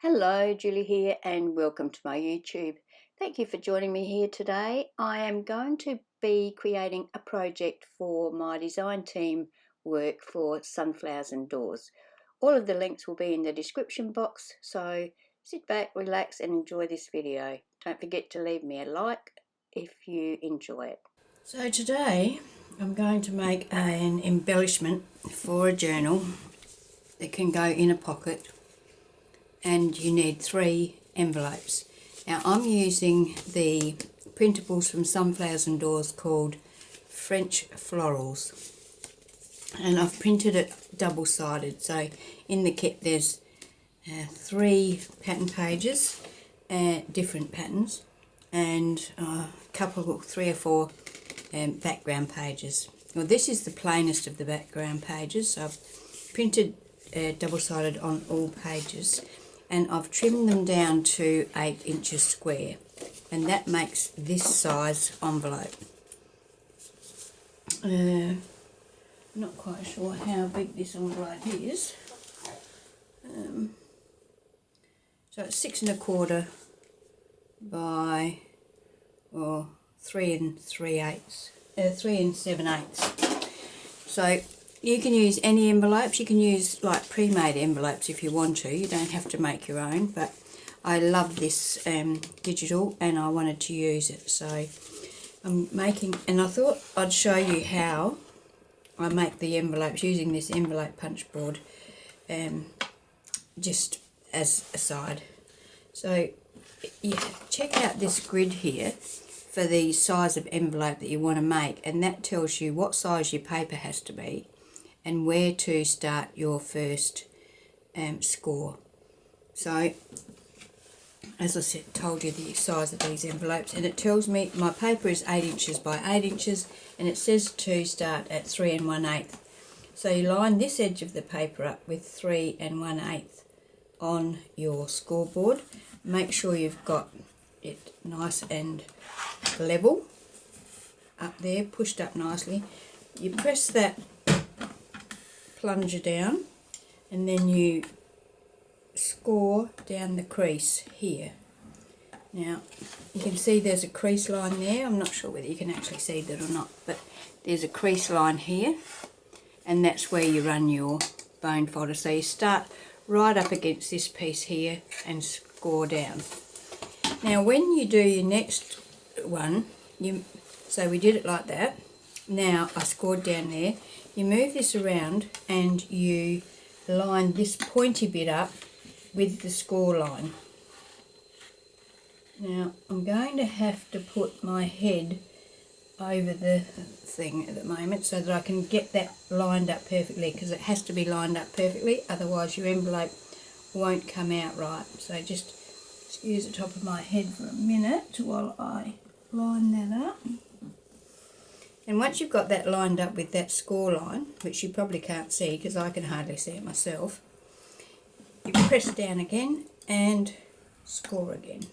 Hello, Julie here, and welcome to my YouTube. Thank you for joining me here today. I am going to be creating a project for my design team work for Sunflowers and Doors. All of the links will be in the description box, so sit back, relax and enjoy this video. Don't forget to leave me a like if you enjoy it. So today I'm going to make an embellishment for a journal that can go in a pocket, and you need 3 envelopes. Now I'm using the printables from Sunflowers and Doors called French Florals, and I've printed it double-sided. So in the kit there's 3 pattern pages, different patterns, and a couple, 3 or 4 background pages. Well, this is the plainest of the background pages, so I've printed double-sided on all pages, and I've trimmed them down to 8 inches square, and that makes this size envelope. Not quite sure how big this envelope is. So it's 6 1/4 by 3 7/8. So you can use any envelopes. You can use like pre-made envelopes if you want to. You don't have to make your own, but I love this digital and I wanted to use it. So I'm making, and I thought I'd show you how I make the envelopes using this envelope punch board, just as a side. So yeah, check out this grid here for the size of envelope that you want to make, and that tells you what size your paper has to be and where to start your first score. So as I said, told you the size of these envelopes, and it tells me my paper is 8 inches by 8 inches, and it says to start at 3 1/8. So you line this edge of the paper up with 3 1/8 on your scoreboard. Make sure you've got it nice and level up there, pushed up nicely. You press that plunger down, and then you score down the crease here. Now you can see there's a crease line there. I'm not sure whether you can actually see that or not, but there's a crease line here, and that's where you run your bone folder. So you start right up against this piece here and score down. Now when you do your next one, so we did it like that. Now I scored down there. You move this around and you line this pointy bit up with the score line. Now I'm going to have to put my head over the thing at the moment so that I can get that lined up perfectly, because it has to be lined up perfectly, otherwise your envelope won't come out right. So just excuse the top of my head for a minute while I line that up. And once you've got that lined up with that score line, which you probably can't see because I can hardly see it myself, you press down again and score again.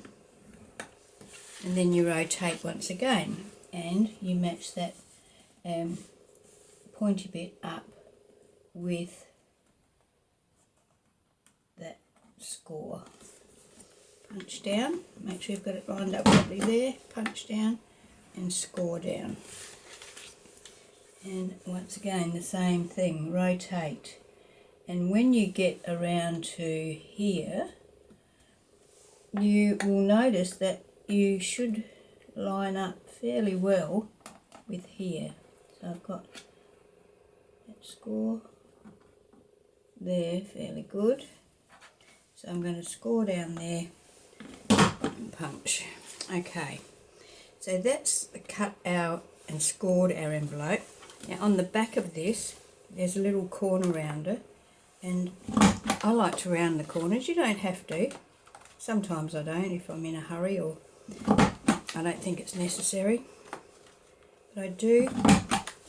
And then you rotate once again and you match that pointy bit up with that score. Punch down, make sure you've got it lined up properly there, punch down and score down. And once again the same thing, rotate, and when you get around to here you will notice that you should line up fairly well with here. So I've got that score there fairly good, so I'm going to score down there and punch. Okay, so that's cut out and scored our envelope. Now on the back of this there's a little corner rounder, and I like to round the corners. You don't have to. Sometimes I don't if I'm in a hurry or I don't think it's necessary. But I do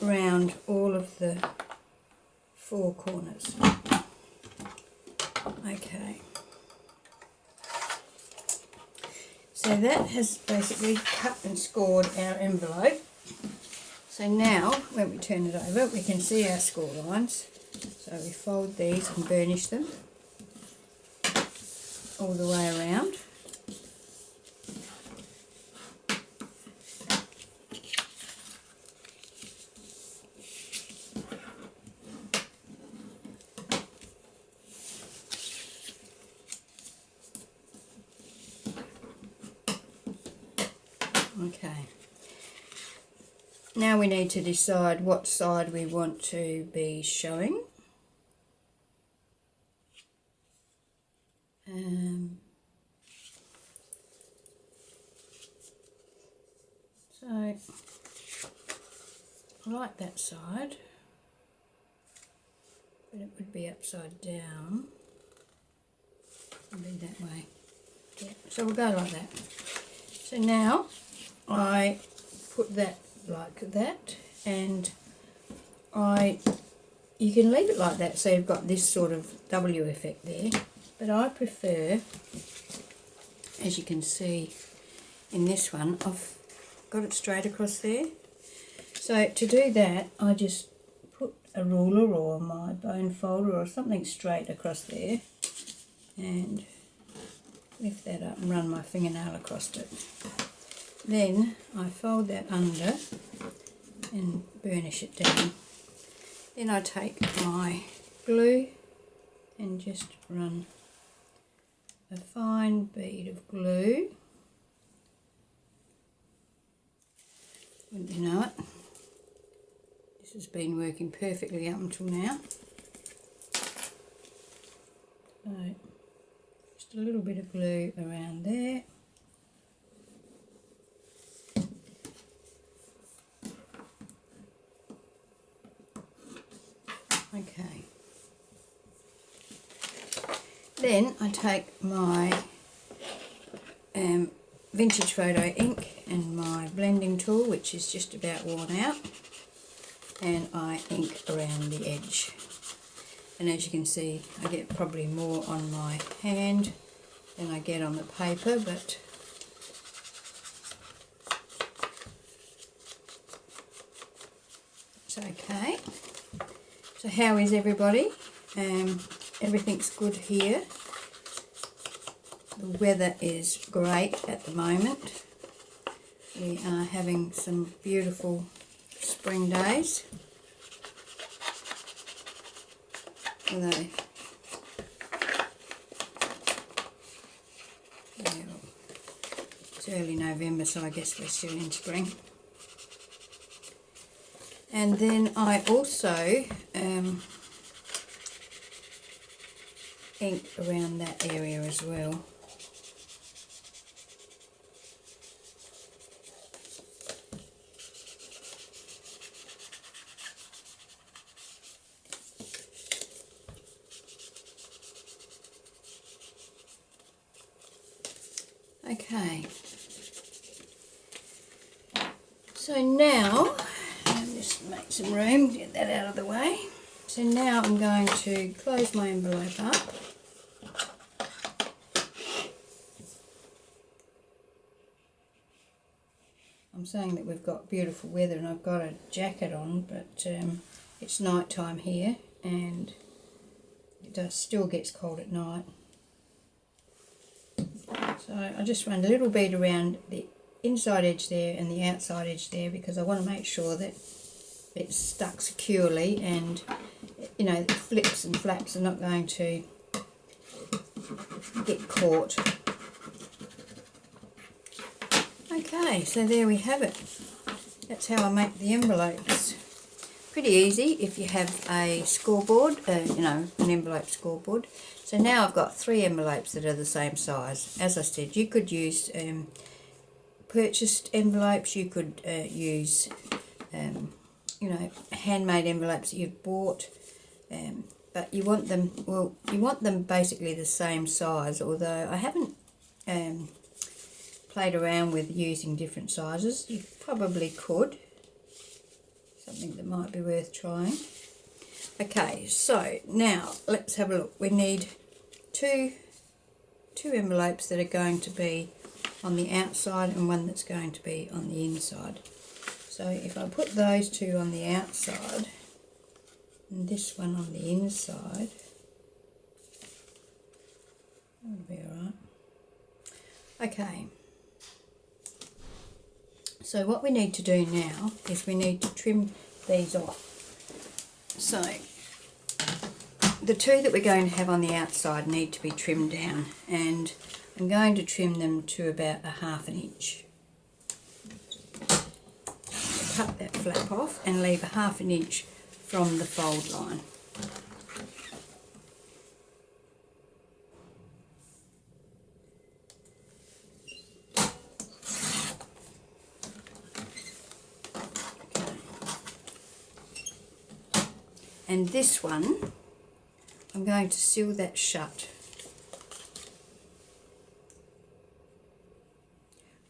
round all of the 4 corners. Okay. So that has basically cut and scored our envelope. So now, when we turn it over, we can see our score lines. So we fold these and burnish them. all the way around. Okay. Now we need to decide what side we want to be showing. So I like that side, but it would be upside down. It'll be that way. Yeah. So we'll go like that. So now I put that like that, and you can leave it like that so you've got this sort of W effect there, but I prefer, as you can see in this one, I've got it straight across there. So to do that, I just put a ruler or my bone folder or something straight across there and lift that up and run my fingernail across it. Then I fold that under and burnish it down. Then I take my glue and just run a fine bead of glue. Wouldn't you know it? This has been working perfectly up until now. So just a little bit of glue around there. Okay. Then I take my vintage photo ink and my blending tool, which is just about worn out, and I ink around the edge. And as you can see, I get probably more on my hand than I get on the paper, but it's okay. So how is everybody? Everything's good here. The weather is great at the moment. We are having some beautiful spring days. Although, it's early November, so I guess we're still in spring. And then I also ink around that area as well. Okay, so now, just make some room, get that out of the way. So now I'm going to close my envelope up. I'm saying that we've got beautiful weather and I've got a jacket on, but it's night time here and it still gets cold at night. So I just run a little bead around the inside edge there and the outside edge there because I want to make sure that it's stuck securely and, you know, the flips and flaps are not going to get caught. Okay, so there we have it. That's how I make the envelopes. Pretty easy if you have a scoreboard, you know, an envelope scoreboard. So now I've got 3 envelopes that are the same size. As I said, you could use purchased envelopes, you could use, you know, handmade envelopes that you've bought, but you want them, well, you want them basically the same size, although I haven't played around with using different sizes. You probably could. Something that might be worth trying. Okay, so now let's have a look. We need two envelopes that are going to be on the outside and one that's going to be on the inside. So if I put those 2 on the outside and this one on the inside, that'll be alright. Okay, so what we need to do now is we need to trim these off. So the two that we're going to have on the outside need to be trimmed down, and I'm going to trim them to about 1/2 inch. Cut that flap off and leave 1/2 inch from the fold line. And this one, I'm going to seal that shut.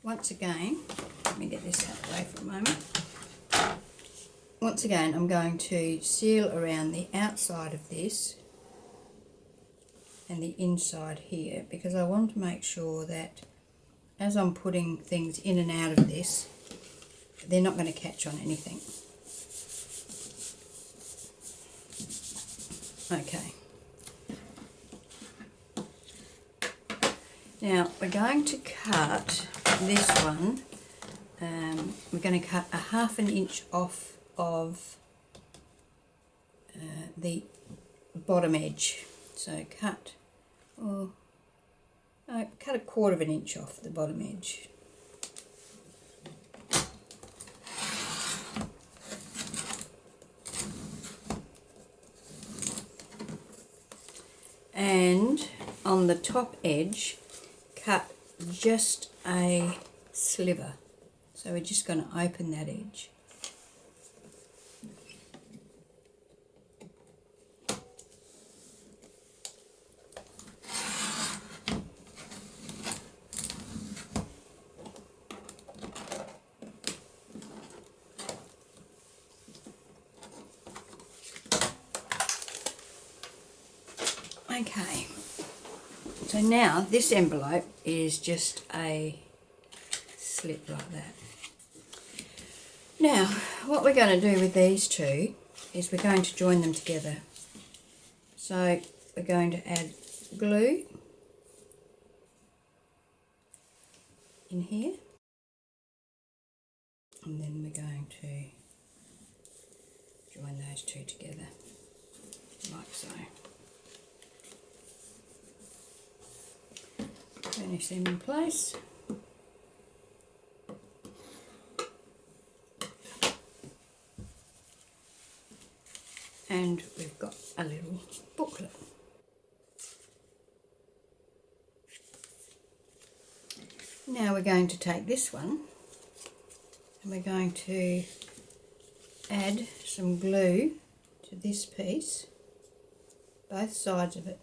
Once again, let me get this out of the way for a moment. Once again, I'm going to seal around the outside of this and the inside here, because I want to make sure that as I'm putting things in and out of this, they're not going to catch on anything. Okay. Now we're going to cut this one. We're going to cut 1/2 inch off of the bottom edge. So cut 1/4 inch off the bottom edge. And on the top edge, cut just a sliver. So we're just going to open that edge. Okay, so now this envelope is just a slip like that. Now what we're going to do with these two is we're going to join them together. So we're going to add glue in here, and then we're going to join those two together like so. Finish them in place. And we've got a little booklet. Now we're going to take this one and we're going to add some glue to this piece, both sides of it.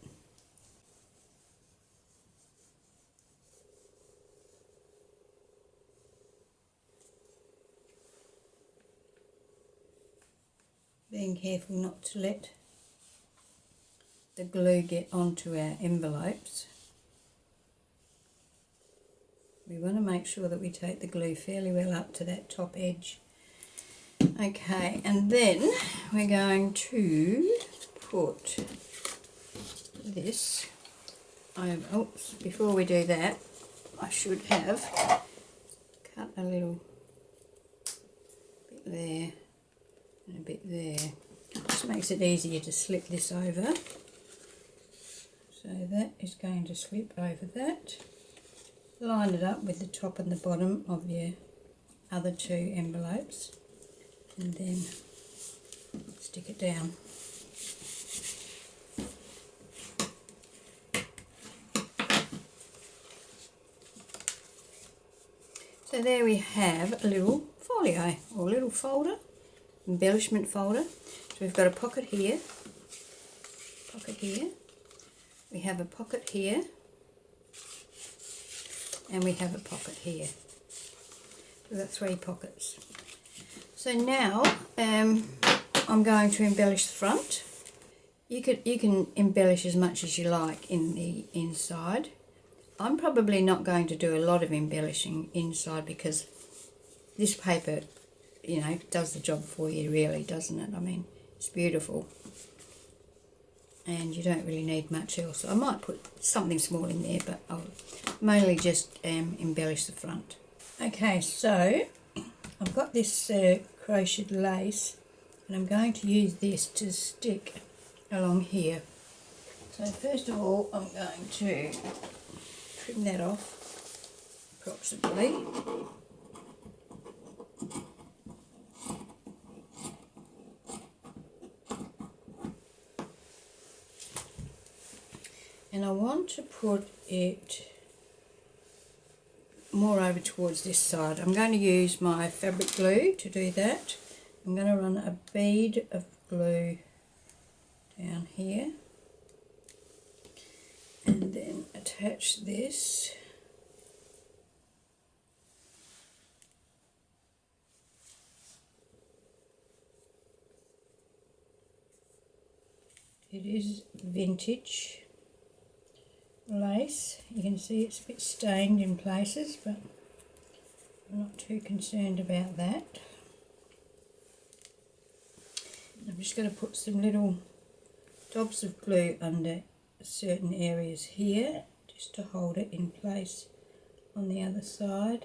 Being careful not to let the glue get onto our envelopes. We want to make sure that we take the glue fairly well up to that top edge. Okay, and then we're going to put this over. Oops, before we do that, I should have cut a little bit there and a bit there. Just makes it easier to slip this over. So that is going to slip over that. Line it up with the top and the bottom of your other two envelopes, and then stick it down. So there we have a little folio, or a little folder, embellishment folder. So we've got a pocket here, we have a pocket here, and we have a pocket here. We've got 3 pockets. So now I'm going to embellish the front. You can embellish as much as you like in the inside. I'm probably not going to do a lot of embellishing inside because this paper, you know, does the job for you really, doesn't it? I mean, it's beautiful. and you don't really need much else. I might put something small in there, but I'll mainly just embellish the front. Okay, so I've got this crocheted lace, and I'm going to use this to stick along here. So first of all, I'm going to trim that off approximately. And I want to put it more over towards this side. I'm going to use my fabric glue to do that. I'm going to run a bead of glue down here and then attach this. It is vintage lace. You can see it's a bit stained in places, but I'm not too concerned about that. I'm just going to put some little dobs of glue under certain areas here just to hold it in place on the other side.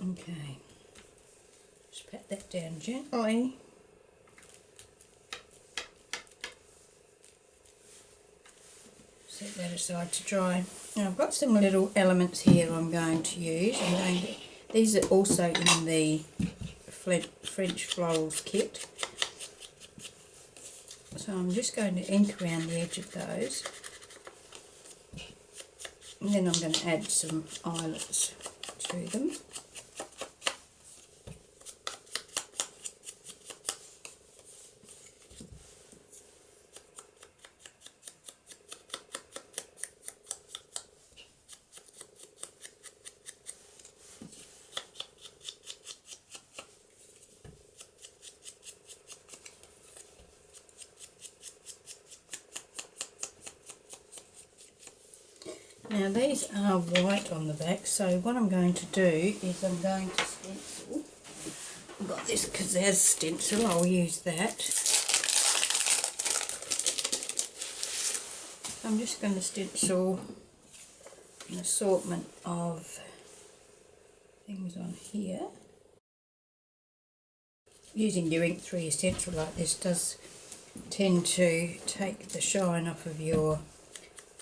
Okay, just pat that down gently. Set that aside to dry. Now I've got some little elements here I'm going to use. These are also in the French Florals kit. So I'm just going to ink around the edge of those. And then I'm going to add some eyelets to them. Now these are white on the back, so what I'm going to do is I'm going to stencil. I've got this Pizzazz stencil, I'll use that. I'm just going to stencil an assortment of things on here. Using your ink through your stencil like this does tend to take the shine off of your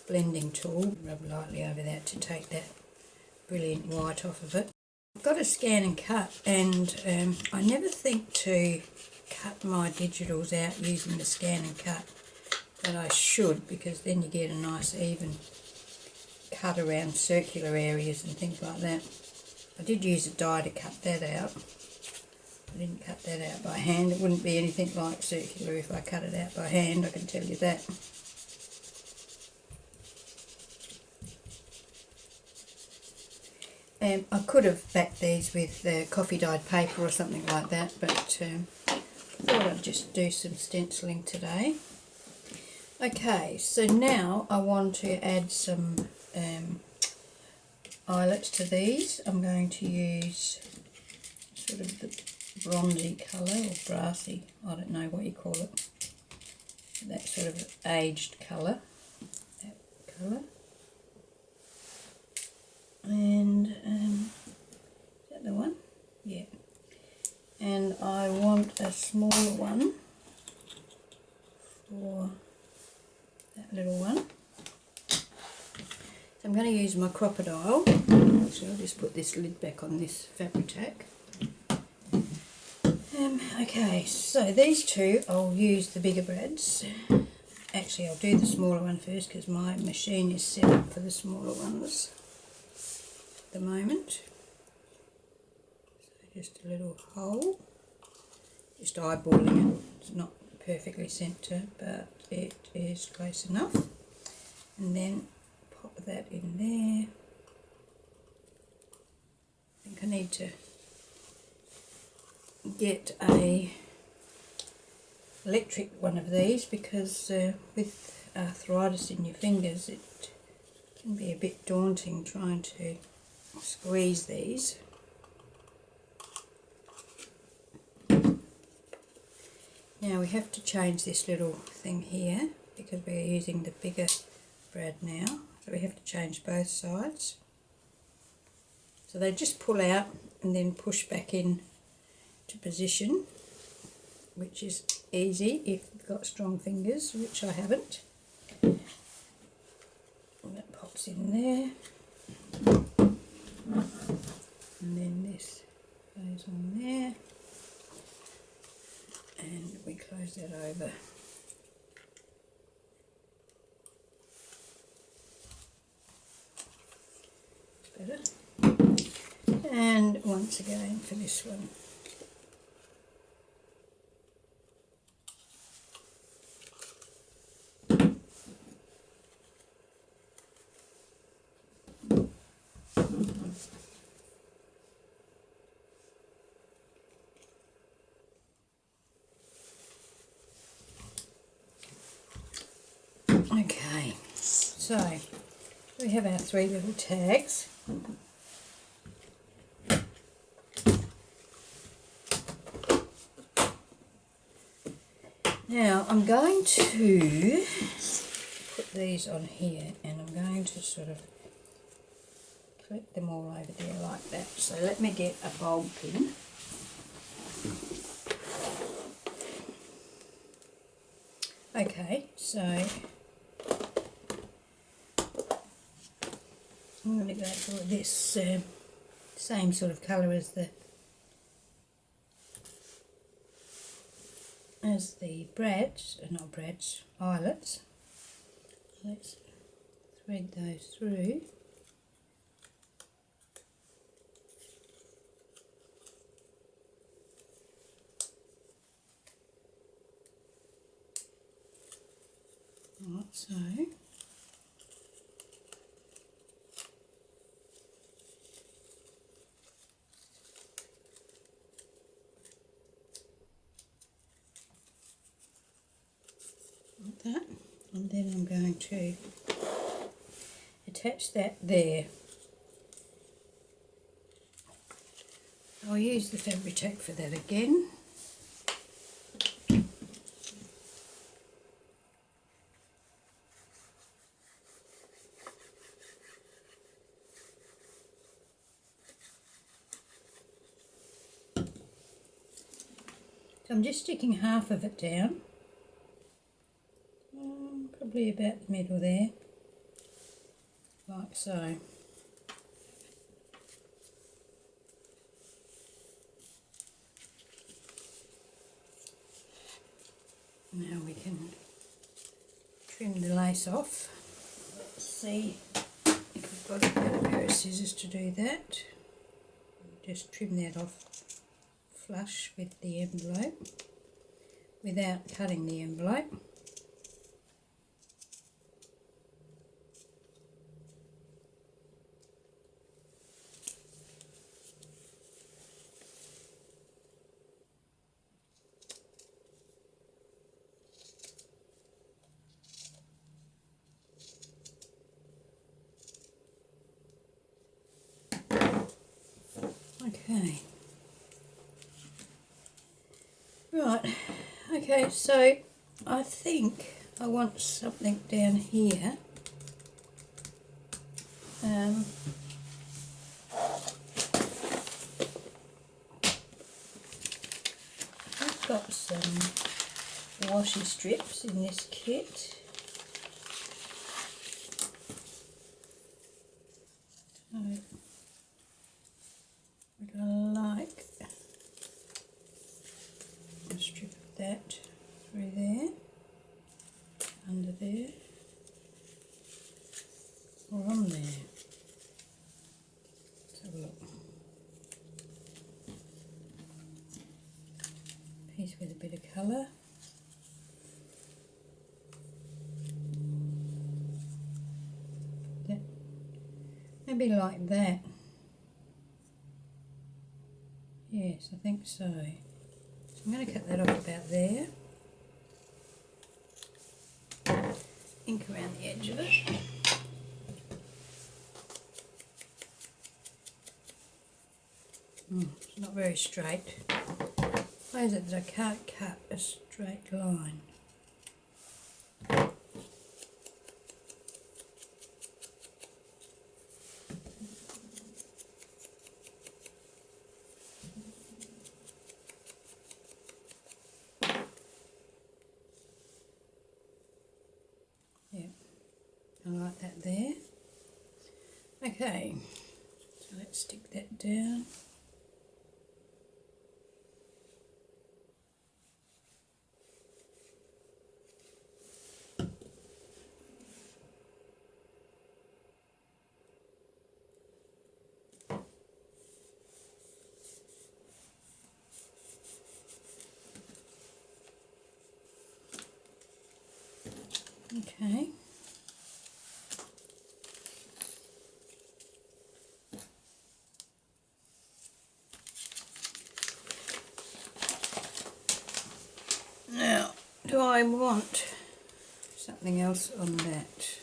blending tool. Rub lightly over that to take that brilliant white off of it. I've got a scan and cut, and I never think to cut my digitals out using the scan and cut, but I should, because then you get a nice even cut around circular areas and things like that. I did use a die to cut that out. I didn't cut that out by hand. It wouldn't be anything like circular if I cut it out by hand, I can tell you that. I could have backed these with coffee dyed paper or something like that, but I thought I'd just do some stenciling today. Okay, so now I want to add some eyelets to these. I'm going to use sort of the bronzy colour or brassy, I don't know what you call it, that sort of aged colour, that colour. And is that the one? Yeah. And I want a smaller one for that little one. So I'm going to use my crocodile. So I'll just put this lid back on this fabric tack. Okay, so these two I'll use the bigger brads. Actually, I'll do the smaller one first because my machine is set up for the smaller ones the moment. So just a little hole, just eyeballing it. It's not perfectly centre, but it is close enough. And then pop that in there. I think I need to get a electric one of these because with arthritis in your fingers it can be a bit daunting trying to squeeze these. Now we have to change this little thing here because we're using the bigger brad now, so we have to change both sides. So they just pull out and then push back in to position, which is easy if you've got strong fingers, which I haven't. And that pops in there, and then this goes on there, and we close that over. Better. And once again for this one. Okay, so we have our 3 little tags. Now I'm going to put these on here, and I'm going to sort of clip them all over there like that. So let me get a bulb pin. Okay, so I'm going to go for this same sort of colour as the brads, not brads, eyelets. Let's thread those through. Like so. Like that. And then I'm going to attach that there. I'll use the Fabri-Tac for that again. So I'm just sticking half of it down, probably about the middle there, like so. Now we can trim the lace off. Let's see if we've got a pair of scissors to do that. Just trim that off flush with the envelope without cutting the envelope. Okay. Right, okay, so I think I want something down here. I've got some washi strips in this kit. So would I like a strip of that through there, under there, or on there. Let's have a look. Piece with a bit of colour. That, maybe like that. Yes, I think so. So I'm going to cut that off about there. Ink around the edge of it. It's not very straight. I shows it that I can't cut a straight line. Yeah, I like that there. Okay, so let's stick that down. Okay. Now, do I want something else on that?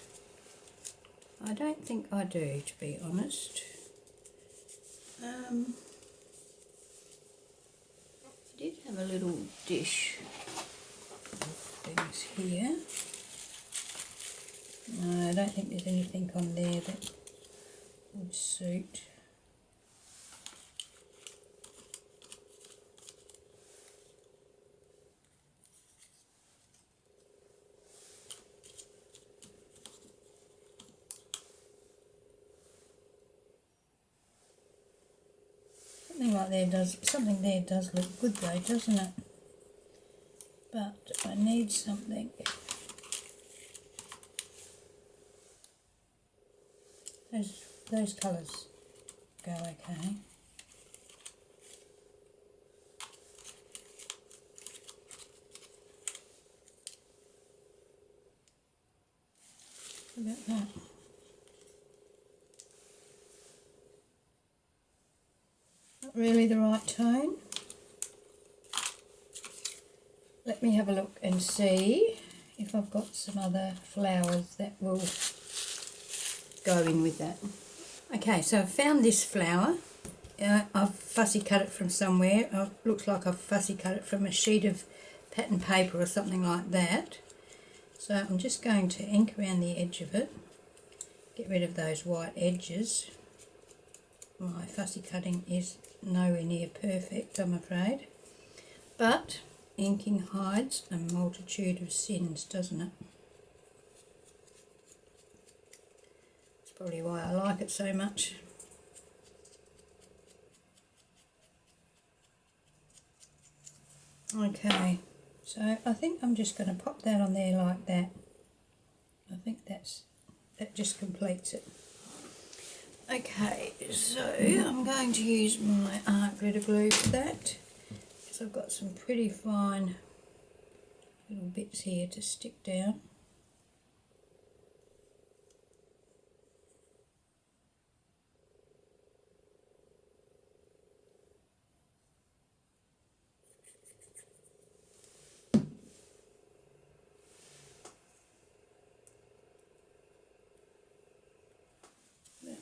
I don't think I do, to be honest. I did have a little dish of things here. No, I don't think there's anything on there that would suit. Something there does look good though, doesn't it? But I need something. Those colours go okay. How about that? Not really the right tone. Let me have a look and see if I've got some other flowers that will go in with that. Okay, so I've found this flower. I've fussy cut it from somewhere. Looks like I've fussy cut it from a sheet of pattern paper or something like that. So I'm just going to ink around the edge of it, get rid of those white edges. My fussy cutting is nowhere near perfect, I'm afraid, but inking hides a multitude of sins, doesn't it? That's probably why I like it so much. Okay, so I think I'm just going to pop that on there like that. I think that just completes it. Okay, so I'm going to use my art glitter glue for that, because I've got some pretty fine little bits here to stick down.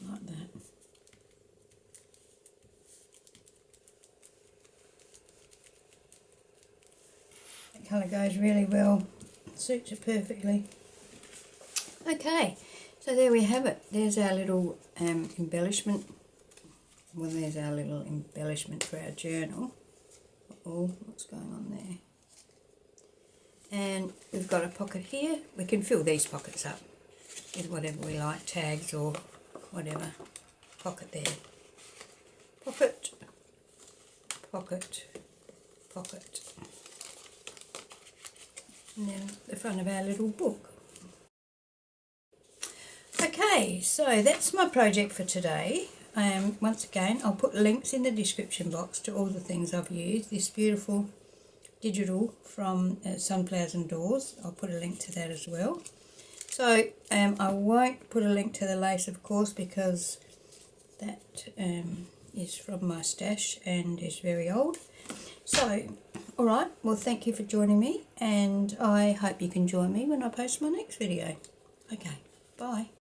Like that. That colour goes really well, suits it perfectly. Okay, so there we have it. There's our little embellishment. Well, there's our little embellishment for our journal. Uh-oh, what's going on there? And we've got a pocket here. We can fill these pockets up with whatever we like, tags or whatever. Pocket there. Pocket, pocket, pocket. And then the front of our little book. Okay, so that's my project for today. Once again, I'll put links in the description box to all the things I've used. This beautiful digital from SunflowersAndDors, I'll put a link to that as well. So I won't put a link to the lace, of course, because that is from my stash and is very old. So, alright, well, thank you for joining me, and I hope you can join me when I post my next video. Okay, bye.